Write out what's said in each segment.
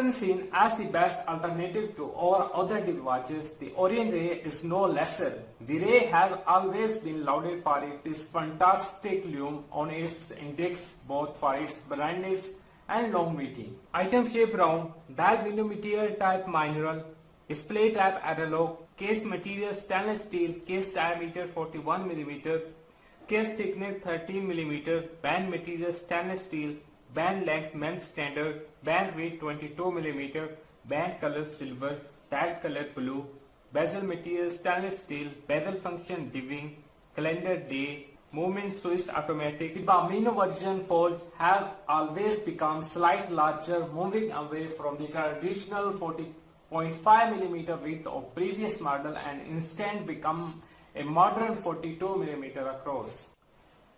Often seen as the best alternative to all other watches, the Orient Ray is no lesser. The Ray has always been lauded for its fantastic lume on its index, both for its brightness and longevity. Item shape round, dial window material type mineral, display type analog, case material stainless steel, case diameter 41 mm, case thickness 13 mm, band material stainless steel, band length men's standard, band weight 22 mm, band color silver, tag color blue, bezel material stainless steel, bezel function diving, calendar day, movement Swiss automatic. The Bambino version folds have always become slightly larger, moving away from the traditional 40.5 mm width of previous model and instead become a modern 42 mm across.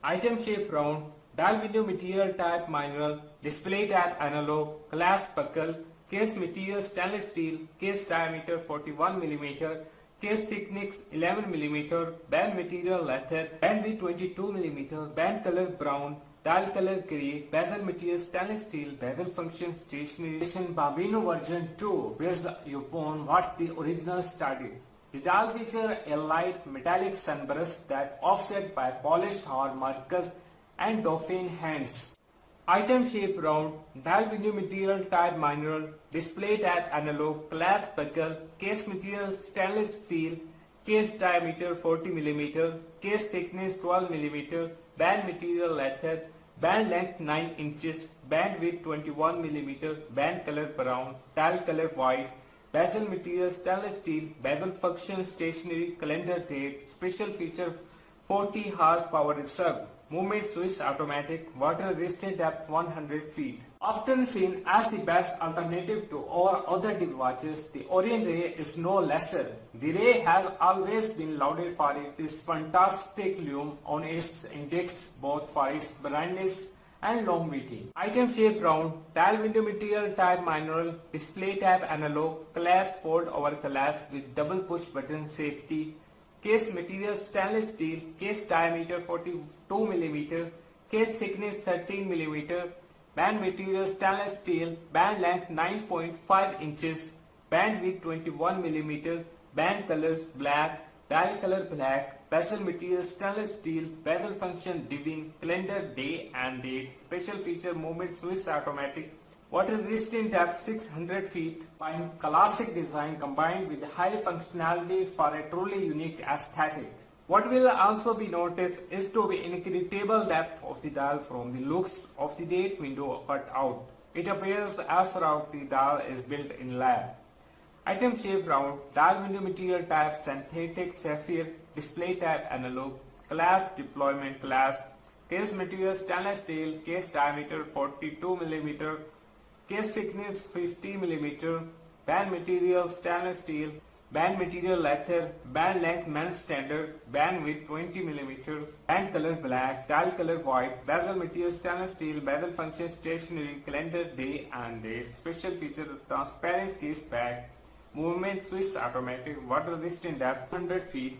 Item shape round, dial window material type mineral, display type analog, clasp buckle, case material stainless steel, case diameter 41 mm, case thickness 11 mm, band material leather, band width 22 mm, band color brown, dial color grey, bezel material stainless steel, bezel function stationary. Bambino version 2 builds upon what the original started. The dial features a light metallic sunburst that offset by polished hard markers and Dauphine hands. Item shape round, dial window material type mineral, display type analog, clasp buckle, case material stainless steel, case diameter 40 mm, case thickness 12 mm, band material leather, band length 9 inches, band width 21 mm, band color brown, dial color white, bezel material stainless steel, bezel function stationary, calendar date, special feature 40 horsepower reserve. Movement Swiss automatic, water resistant depth 100 feet. Often seen as the best alternative to all other watches, the Orient Ray is no lesser. The Ray has always been lauded for its fantastic lume on its index, both for its brightness and longevity. Item shape round, dial window material type mineral, display type analog, clasp fold over clasp with double push button safety, case material stainless steel, case diameter 42 mm, case thickness 13 mm, band material stainless steel, band length 9.5 inches, band width 21 mm, band colors black, dial color black, bezel material stainless steel, bezel function diving, calendar day and date, special feature movement Swiss automatic, water resistant depth 600 feet, fine classic design combined with high functionality for a truly unique aesthetic. What will also be noticed is to be incredible depth of the dial from the looks of the date window cut out. It appears as though the dial is built in lab. Item shape round, dial window material type synthetic sapphire, display type analog, clasp deployment clasp, case material stainless steel, case diameter 42 mm, case thickness 50 mm, band material stainless steel, band material leather, band length men's standard, band width 20 mm, band color black, dial color white, bezel material stainless steel, bezel function stationary, calendar day and date, special feature transparent case back, movement Swiss automatic, water resistant depth 100 feet,